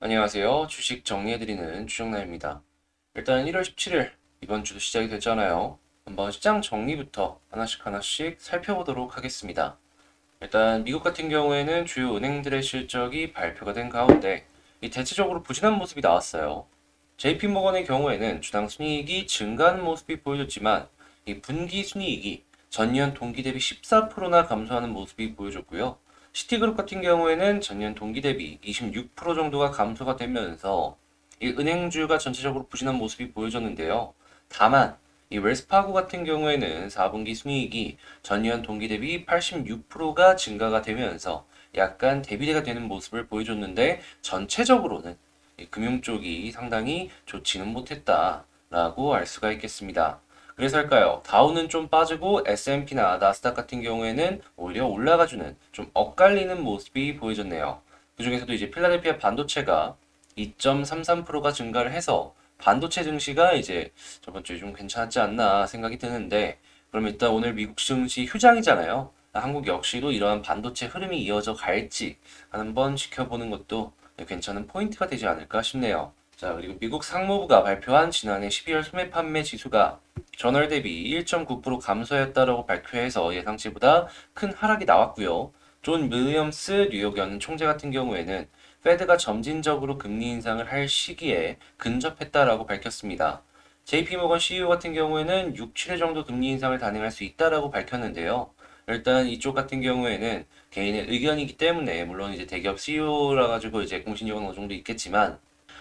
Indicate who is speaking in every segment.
Speaker 1: 안녕하세요. 주식 정리해드리는 주정남입니다. 일단 1월 17일 이번 주도 시작이 됐잖아요. 한번 시장 정리부터 하나씩 살펴보도록 하겠습니다. 일단 미국 같은 경우에는 주요 은행들의 실적이 발표가 된 가운데 이 대체적으로 부진한 모습이 나왔어요. JP모건의 경우에는 주당 순이익이 증가하는 모습이 보여졌지만 이 분기 순이익이 전년 동기 대비 14%나 감소하는 모습이 보여졌고요. 시티그룹 같은 경우에는 전년 동기 대비 26% 정도가 감소가 되면서 이 은행주가 전체적으로 부진한 모습이 보여졌는데요. 다만 이 웰스파고 같은 경우에는 4분기 순이익이 전년 동기 대비 86%가 증가가 되면서 약간 대비대가 되는 모습을 보여줬는데 전체적으로는 이 금융 쪽이 상당히 좋지는 못했다라고 알 수가 있겠습니다. 그래서일까요? 다우는 좀 빠지고 S&P나 나스닥 같은 경우에는 오히려 올라가주는 좀 엇갈리는 모습이 보여졌네요. 그중에서도 이제 필라델피아 반도체가 2.33%가 증가를 해서 반도체 증시가 이제 저번 주에 좀 괜찮았지 않나 생각이 드는데 그럼 일단 오늘 미국 증시 휴장이잖아요. 한국 역시도 이러한 반도체 흐름이 이어져 갈지 한번 지켜보는 것도 괜찮은 포인트가 되지 않을까 싶네요. 자, 그리고 미국 상무부가 발표한 지난해 12월 소매 판매 지수가 전월 대비 1.9% 감소했다라고 발표해서 예상치보다 큰 하락이 나왔고요. 존 윌리엄스 뉴욕 연은 총재 같은 경우에는 페드가 점진적으로 금리 인상을 할 시기에 근접했다라고 밝혔습니다. JP모건 CEO 같은 경우에는 6, 7회 정도 금리 인상을 단행할 수 있다라고 밝혔는데요. 일단 이쪽 같은 경우에는 개인의 의견이기 때문에 물론 이제 대기업 CEO라 가지고 이제 공신력은 어느 정도 있겠지만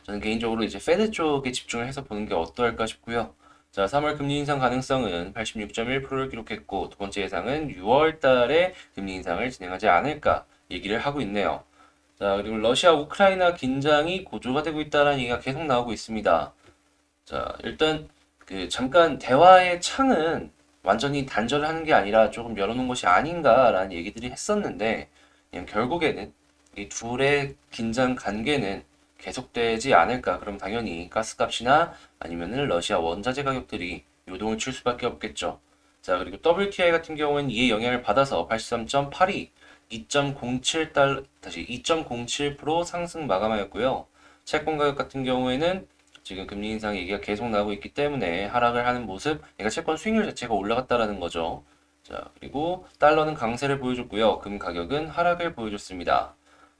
Speaker 1: 저는 개인적으로 이제 페드 쪽에 집중을 해서 보는 게 어떨까 싶고요. 자, 3월 금리 인상 가능성은 86.1%를 기록했고 두 번째 예상은 6월 달에 금리 인상을 진행하지 않을까 얘기를 하고 있네요. 자, 그리고 러시아 우크라이나 긴장이 고조가 되고 있다는 얘기가 계속 나오고 있습니다. 자, 일단 그 잠깐 대화의 창은 완전히 단절을 하는 게 아니라 조금 열어놓은 것이 아닌가라는 얘기들이 했었는데 그냥 결국에는 이 둘의 긴장 관계는 계속되지 않을까. 그럼 당연히 가스값이나 아니면은 러시아 원자재 가격들이 요동을 칠 수밖에 없겠죠. 자, 그리고 WTI 같은 경우는 이에 영향을 받아서 83.82, 2.07달러, 다시 2.07% 상승 마감하였고요. 채권 가격 같은 경우에는 지금 금리 인상 얘기가 계속 나오고 있기 때문에 하락을 하는 모습, 그러니까 채권 수익률 자체가 올라갔다라는 거죠. 자, 그리고 달러는 강세를 보여줬고요. 금 가격은 하락을 보여줬습니다.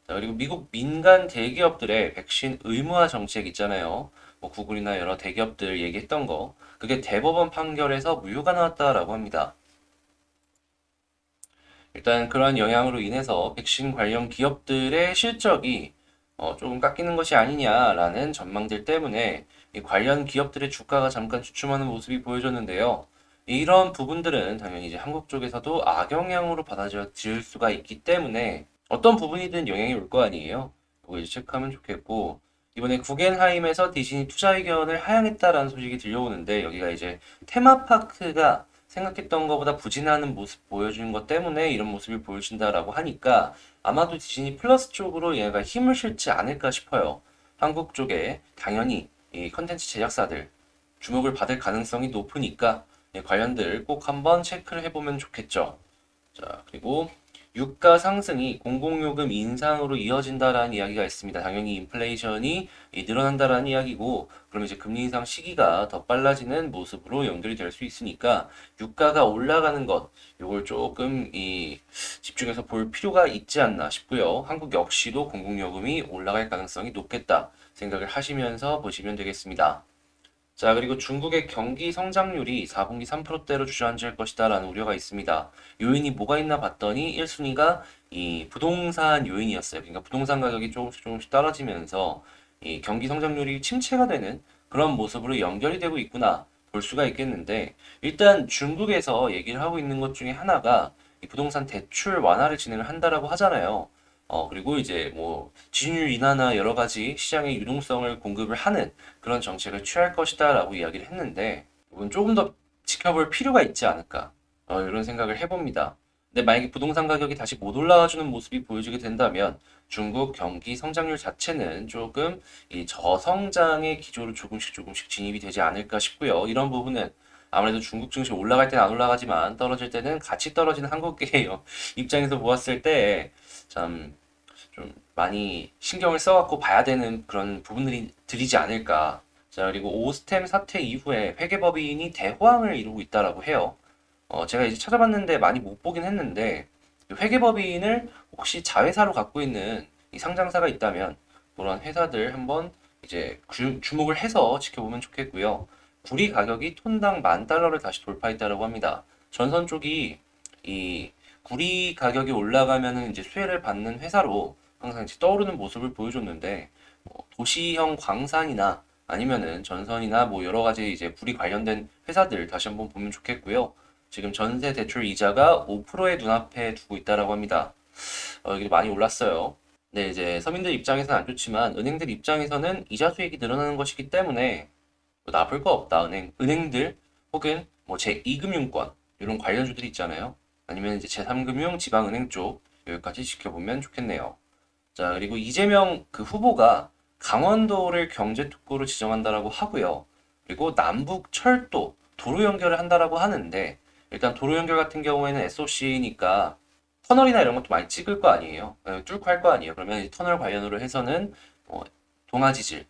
Speaker 1: 자, 그리고 미국 민간 대기업들의 백신 의무화 정책 있잖아요. 뭐 구글이나 여러 대기업들 얘기했던 거. 그게 대법원 판결에서 무효가 나왔다라고 합니다. 일단 그러한 영향으로 인해서 백신 관련 기업들의 실적이 조금 깎이는 것이 아니냐라는 전망들 때문에 이 관련 기업들의 주가가 잠깐 주춤하는 모습이 보여졌는데요. 이런 부분들은 당연히 이제 한국 쪽에서도 악영향으로 받아들일 수가 있기 때문에 어떤 부분이든 영향이 올 거 아니에요. 그거 이제 체크하면 좋겠고 이번에 구겐하임에서 디즈니 투자 의견을 하향했다라는 소식이 들려오는데 여기가 이제 테마파크가 생각했던 것보다 부진하는 모습 보여주는 것 때문에 이런 모습을 보여준다라고 하니까 아마도 디즈니 플러스 쪽으로 얘가 힘을 실지 않을까 싶어요. 한국 쪽에 당연히 이 컨텐츠 제작사들 주목을 받을 가능성이 높으니까 관련들 꼭 한번 체크를 해보면 좋겠죠. 자, 그리고 유가 상승이 공공요금 인상으로 이어진다라는 이야기가 있습니다. 당연히 인플레이션이 늘어난다라는 이야기고, 그럼 이제 금리 인상 시기가 더 빨라지는 모습으로 연결이 될 수 있으니까 유가가 올라가는 것, 요걸 조금 집중해서 볼 필요가 있지 않나 싶고요. 한국 역시도 공공요금이 올라갈 가능성이 높겠다 생각을 하시면서 보시면 되겠습니다. 자, 그리고 중국의 경기 성장률이 4분기 3%대로 주저앉을 것이다라는 우려가 있습니다. 요인이 뭐가 있나 봤더니 1순위가 이 부동산 요인이었어요. 그러니까 부동산 가격이 조금씩 떨어지면서 이 경기 성장률이 침체가 되는 그런 모습으로 연결이 되고 있구나 볼 수가 있겠는데 일단 중국에서 얘기를 하고 있는 것 중에 하나가 이 부동산 대출 완화를 진행을 한다라고 하잖아요. 그리고 이제 뭐 지준율 인하나 여러 가지 시장의 유동성을 공급을 하는 그런 정책을 취할 것이다라고 이야기를 했는데 이건 조금 더 지켜볼 필요가 있지 않을까 이런 생각을 해봅니다. 근데 만약에 부동산 가격이 다시 못 올라와주는 모습이 보여지게 된다면 중국 경기 성장률 자체는 조금 이 저성장의 기조로 조금씩 진입이 되지 않을까 싶고요. 이런 부분은 아무래도 중국 증시 올라갈 때는 안 올라가지만 떨어질 때는 같이 떨어지는 한국계의 입장에서 보았을 때 참 좀 많이 신경을 써갖고 봐야 되는 그런 부분들이 들이지 않을까. 자, 그리고 오스템 사태 이후에 회계법인이 대호황을 이루고 있다라고 해요. 제가 이제 찾아봤는데 많이 못 보긴 했는데 회계법인을 혹시 자회사로 갖고 있는 이 상장사가 있다면 그런 회사들 한번 이제 주목을 해서 지켜보면 좋겠고요. 구리 가격이 톤당 10,000달러를 다시 돌파했다라고 합니다. 전선 쪽이 이 구리 가격이 올라가면은 이제 수혜를 받는 회사로 항상 이제 떠오르는 모습을 보여줬는데 도시형 광산이나 아니면은 전선이나 뭐 여러 가지 이제 구리 관련된 회사들 다시 한번 보면 좋겠고요. 지금 전세 대출 이자가 5%의 눈앞에 두고 있다라고 합니다. 여기 많이 올랐어요. 네, 이제 서민들 입장에서는 안 좋지만 은행들 입장에서는 이자 수익이 늘어나는 것이기 때문에 뭐 나쁠 거 없다. 은행들 혹은 뭐 제2금융권 이런 관련주들이 있잖아요. 아니면 이제 제3금융 지방은행 쪽 여기까지 지켜보면 좋겠네요. 자, 그리고 이재명 그 후보가 강원도를 경제특구로 지정한다라고 하고요. 그리고 남북 철도 도로 연결을 한다라고 하는데 일단 도로 연결 같은 경우에는 SOC니까 터널이나 이런 것도 많이 찍을 거 아니에요. 뚫고 할 거 아니에요. 그러면 이 터널 관련으로 해서는 동아지질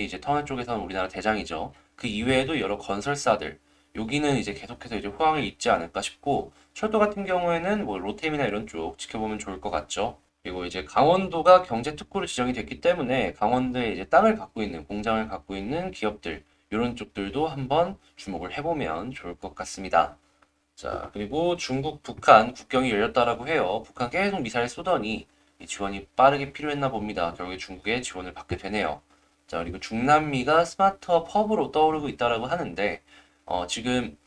Speaker 1: 이제 터널 쪽에서는 우리나라 대장이죠. 그 이외에도 여러 건설사들 여기는 이제 계속해서 이제 호황을 잇지 않을까 싶고 철도 같은 경우에는 뭐 로템이나 이런 쪽 지켜보면 좋을 것 같죠. 그리고 이제 강원도가 경제특구로 지정이 됐기 때문에 강원도에 이제 땅을 갖고 있는 공장을 갖고 있는 기업들 이런 쪽들도 한번 주목을 해보면 좋을 것 같습니다. 자, 그리고 중국, 북한 국경이 열렸다라고 해요. 북한 계속 미사일 쏘더니 이 지원이 빠르게 필요했나 봅니다. 결국에 중국의 지원을 받게 되네요. 자, 그리고 중남미가 스마트업 허브로 떠오르고 있다라고 하는데 지금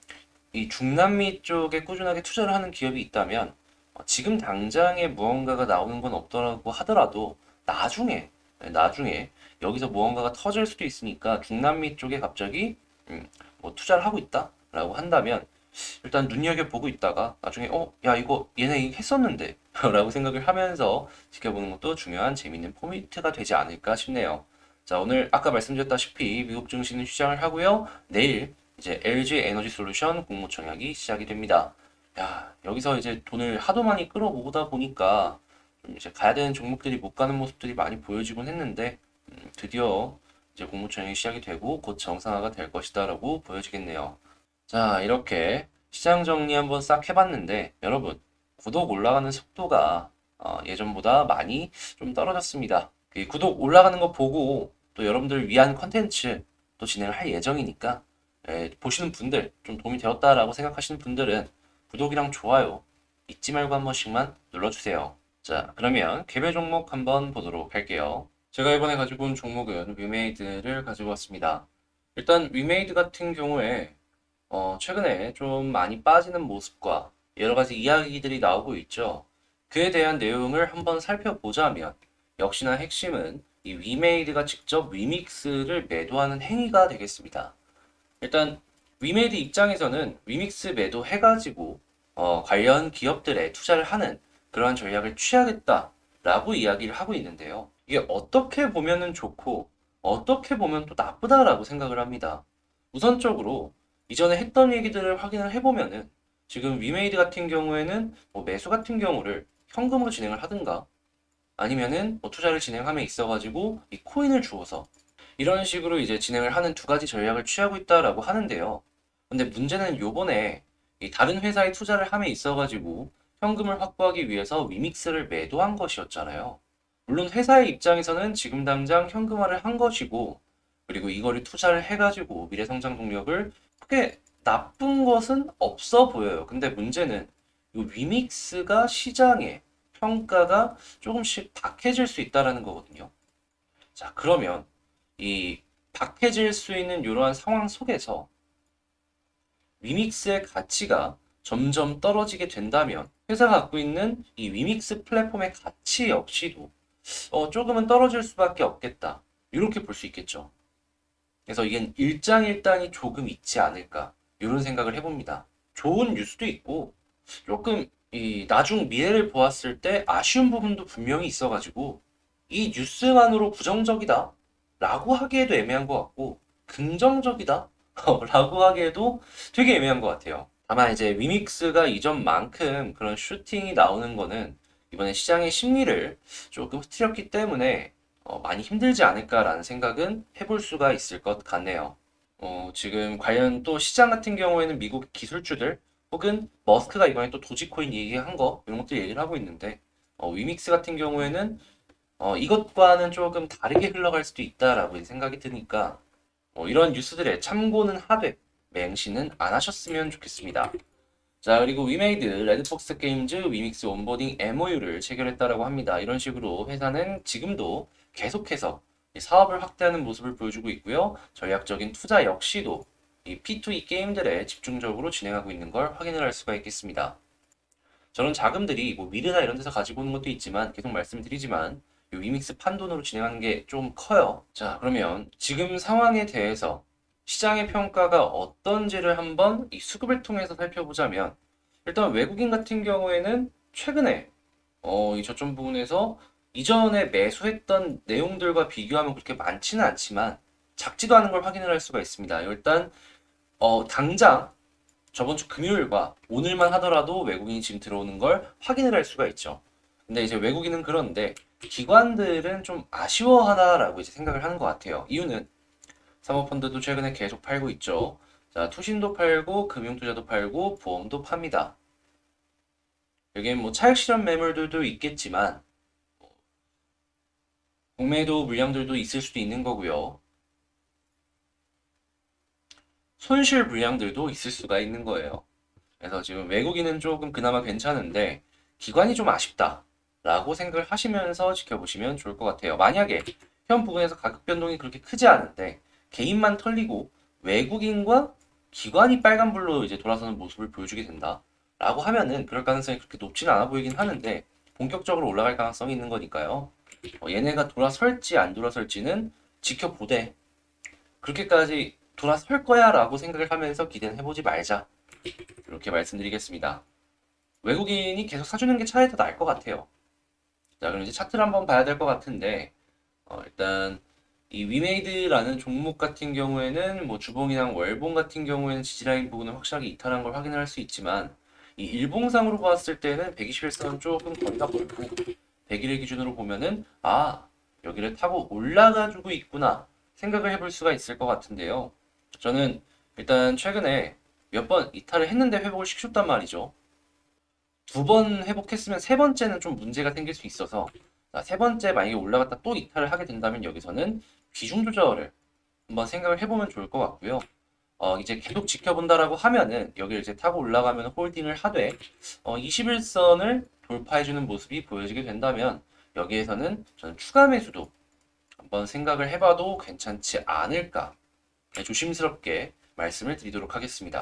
Speaker 1: 이 중남미 쪽에 꾸준하게 투자를 하는 기업이 있다면 지금 당장에 무언가가 나오는 건 없더라고 하더라도 나중에 여기서 무언가가 터질 수도 있으니까 중남미 쪽에 갑자기 뭐 투자를 하고 있다라고 한다면 일단 눈여겨보고 있다가 나중에 야 이거 얘네 이거 했었는데 라고 생각을 하면서 지켜보는 것도 중요한 재밌는 포인트가 되지 않을까 싶네요. 자, 오늘 아까 말씀드렸다시피 미국 증시는 휴장을 하고요. 내일 이제 LG 에너지 솔루션 공모청약이 시작이 됩니다. 야, 여기서 이제 돈을 하도 많이 끌어모으다 보니까 좀 이제 가야 되는 종목들이 못 가는 모습들이 많이 보여지곤 했는데 드디어 이제 공모청약이 시작이 되고 곧 정상화가 될 것이다라고 보여지겠네요. 자, 이렇게 시장 정리 한번 싹 해봤는데 여러분 구독 올라가는 속도가 예전보다 많이 좀 떨어졌습니다. 그 구독 올라가는 거 보고 또 여러분들 위한 컨텐츠 또 진행을 할 예정이니까 보시는 분들 좀 도움이 되었다라고 생각하시는 분들은 구독이랑 좋아요 잊지 말고 한 번씩만 눌러주세요. 자, 그러면 개별 종목 한번 보도록 할게요. 제가 이번에 가지고 온 종목은 위메이드를 가지고 왔습니다. 일단 위메이드 같은 경우에 최근에 좀 많이 빠지는 모습과 여러 가지 이야기들이 나오고 있죠. 그에 대한 내용을 한번 살펴보자면 역시나 핵심은 이 위메이드가 직접 위믹스를 매도하는 행위가 되겠습니다. 일단 위메이드 입장에서는 위믹스 매도해가지고 관련 기업들에 투자를 하는 그러한 전략을 취하겠다라고 이야기를 하고 있는데요. 이게 어떻게 보면은 좋고 어떻게 보면 또 나쁘다라고 생각을 합니다. 우선적으로 이전에 했던 얘기들을 확인을 해보면은 지금 위메이드 같은 경우에는 뭐 매수 같은 경우를 현금으로 진행을 하든가 아니면은 뭐 투자를 진행함에 있어가지고 이 코인을 주어서 이런 식으로 이제 진행을 하는 두 가지 전략을 취하고 있다라고 하는데요. 근데 문제는 요번에 이 다른 회사에 투자를 함에 있어가지고 현금을 확보하기 위해서 위믹스를 매도한 것이었잖아요. 물론 회사의 입장에서는 지금 당장 현금화를 한 것이고 그리고 이거를 투자를 해가지고 미래 성장 동력을 크게 나쁜 것은 없어 보여요. 근데 문제는 이 위믹스가 시장에 평가가 조금씩 박해질 수 있다라는 거거든요. 자, 그러면 이 박해질 수 있는 이러한 상황 속에서 위믹스의 가치가 점점 떨어지게 된다면 회사가 갖고 있는 이 위믹스 플랫폼의 가치 역시도 조금은 떨어질 수밖에 없겠다. 이렇게 볼 수 있겠죠. 그래서 이게 일장일단이 조금 있지 않을까 이런 생각을 해봅니다. 좋은 뉴스도 있고 조금 이 나중 미래를 보았을 때 아쉬운 부분도 분명히 있어가지고 이 뉴스만으로 부정적이다 라고 하기에도 애매한 것 같고 긍정적이다 라고 하기에도 되게 애매한 것 같아요. 다만 이제 위믹스가 이전만큼 그런 슈팅이 나오는 거는 이번에 시장의 심리를 조금 흐트렸기 때문에 많이 힘들지 않을까라는 생각은 해볼 수가 있을 것 같네요. 지금 관련 또 시장 같은 경우에는 미국 기술주들 혹은 머스크가 이번에 또 도지코인 얘기한 거 이런 것들 얘기를 하고 있는데 위믹스 같은 경우에는 이것과는 조금 다르게 흘러갈 수도 있다라고 생각이 드니까 이런 뉴스들에 참고는 하되 맹신은 안 하셨으면 좋겠습니다. 자, 그리고 위메이드, 레드폭스 게임즈, 위믹스 온보딩 MOU를 체결했다라고 합니다. 이런 식으로 회사는 지금도 계속해서 이 사업을 확대하는 모습을 보여주고 있고요. 전략적인 투자 역시도 이 P2E 게임들에 집중적으로 진행하고 있는 걸 확인을 할 수가 있겠습니다. 저런 자금들이 뭐 미르나 이런 데서 가지고 오는 것도 있지만 계속 말씀드리지만 이 위믹스 판돈으로 진행하는 게 좀 커요. 자, 그러면 지금 상황에 대해서 시장의 평가가 어떤지를 한번 이 수급을 통해서 살펴보자면 일단 외국인 같은 경우에는 최근에 이 저점 부분에서 이전에 매수했던 내용들과 비교하면 그렇게 많지는 않지만 작지도 않은 걸 확인을 할 수가 있습니다. 일단 당장 저번 주 금요일과 오늘만 하더라도 외국인이 지금 들어오는 걸 확인을 할 수가 있죠. 근데 이제 외국인은 그런데 기관들은 좀 아쉬워하다라고 이제 생각을 하는 것 같아요. 이유는 사모펀드도 최근에 계속 팔고 있죠. 자, 투신도 팔고 금융투자도 팔고 보험도 팝니다. 여기엔 뭐 차익 실현 매물들도 있겠지만 공매도 물량들도 있을 수도 있는 거고요. 손실 물량들도 있을 수가 있는 거예요. 그래서 지금 외국인은 조금 그나마 괜찮은데 기관이 좀 아쉽다라고 생각을 하시면서 지켜보시면 좋을 것 같아요. 만약에 현 부분에서 가격 변동이 그렇게 크지 않은데 개인만 털리고 외국인과 기관이 빨간불로 이제 돌아서는 모습을 보여주게 된다라고 하면은 그럴 가능성이 그렇게 높지는 않아 보이긴 하는데 본격적으로 올라갈 가능성이 있는 거니까요. 얘네가 돌아설지 안 돌아설지는 지켜보되 그렇게까지 돌아설 거야 라고 생각을 하면서 기대는 해보지 말자. 이렇게 말씀드리겠습니다. 외국인이 계속 사주는 게 차라리 더 나을 것 같아요. 자, 그럼 이제 차트를 한번 봐야 될 것 같은데, 일단 이 위메이드라는 종목 같은 경우에는 뭐 주봉이랑 월봉 같은 경우에는 지지라인 부분을 확실하게 이탈한 걸 확인할 수 있지만, 이 일봉상으로 봤을 때는 121선은 조금 거리가 멀고, 100일을 기준으로 보면은 여기를 타고 올라가주고 있구나 생각을 해볼 수가 있을 것 같은데요. 저는 일단 최근에 몇 번 이탈을 했는데 회복을 시켰단 말이죠. 두 번 회복했으면 세 번째는 좀 문제가 생길 수 있어서 세 번째 만약에 올라갔다 또 이탈을 하게 된다면 여기서는 비중 조절을 한번 생각을 해보면 좋을 것 같고요. 이제 계속 지켜본다라고 하면은 여기를 이제 타고 올라가면 홀딩을 하되 21선을 돌파해주는 모습이 보여지게 된다면 여기에서는 저는 추가 매수도 한번 생각을 해봐도 괜찮지 않을까 조심스럽게 말씀을 드리도록 하겠습니다.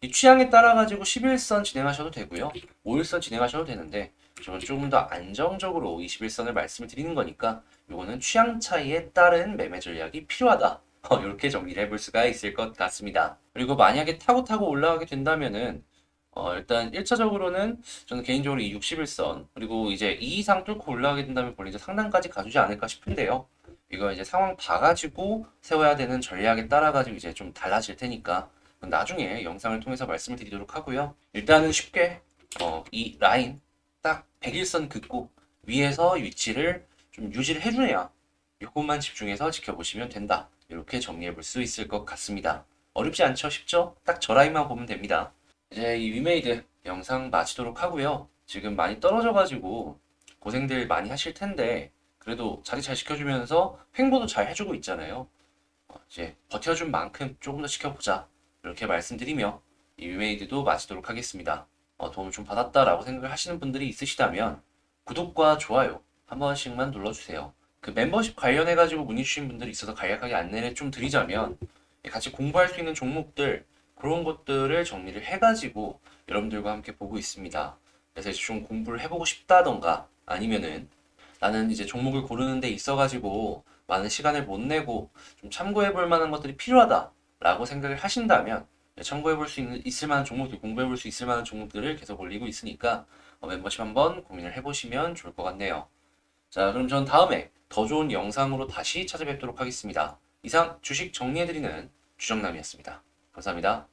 Speaker 1: 이 취향에 따라 가지고 11선 진행하셔도 되고요. 5일선 진행하셔도 되는데 저는 조금 더 안정적으로 21선을 말씀을 드리는 거니까 이거는 취향 차이에 따른 매매 전략이 필요하다. 이렇게 정리를 해볼 수가 있을 것 같습니다. 그리고 만약에 타고 올라가게 된다면은 일단 1차적으로는 저는 개인적으로 이 61선 그리고 이제 2 이상 뚫고 올라가게 된다면 본래 이제 상단까지 가주지 않을까 싶은데요. 이거 이제 상황 봐가지고 세워야 되는 전략에 따라가지고 이제 좀 달라질 테니까 나중에 영상을 통해서 말씀을 드리도록 하고요. 일단은 쉽게 이 라인 딱 101선 긋고 위에서 위치를 좀 유지를 해주네요. 이것만 집중해서 지켜보시면 된다. 이렇게 정리해 볼 수 있을 것 같습니다. 어렵지 않죠? 쉽죠? 딱 저 라인만 보면 됩니다. 이제 이 위메이드 영상 마치도록 하고요. 지금 많이 떨어져가지고 고생들 많이 하실 텐데 그래도 자리 잘 지켜주면서 횡보도 잘 해주고 있잖아요. 이제 버텨준 만큼 조금 더 지켜보자. 이렇게 말씀드리며 이 위메이드도 마치도록 하겠습니다. 도움을 좀 받았다라고 생각을 하시는 분들이 있으시다면 구독과 좋아요 한 번씩만 눌러주세요. 그 멤버십 관련해가지고 문의 주신 분들이 있어서 간략하게 안내를 좀 드리자면 같이 공부할 수 있는 종목들 그런 것들을 정리를 해가지고 여러분들과 함께 보고 있습니다. 그래서 이제 좀 공부를 해보고 싶다던가 아니면은 나는 이제 종목을 고르는 데 있어가지고 많은 시간을 못 내고 좀 참고해 볼 만한 것들이 필요하다라고 생각을 하신다면 참고해 볼 수 있을 만한 종목들, 공부해 볼 수 있을 만한 종목들을 계속 올리고 있으니까 멤버십 한번 고민을 해보시면 좋을 것 같네요. 자, 그럼 전 다음에 더 좋은 영상으로 다시 찾아뵙도록 하겠습니다. 이상 주식 정리해드리는 주정남이었습니다. 감사합니다.